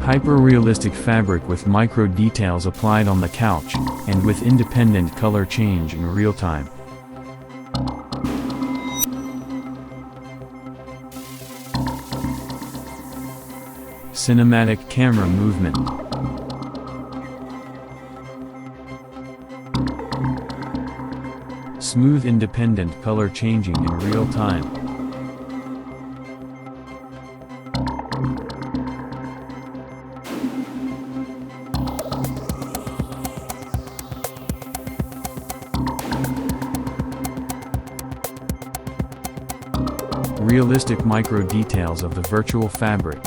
Hyper-realistic fabric with micro details applied on the couch, and with independent color change in real time. Cinematic camera movement. Smooth independent color changing in real time. Realistic micro details of the virtual fabric.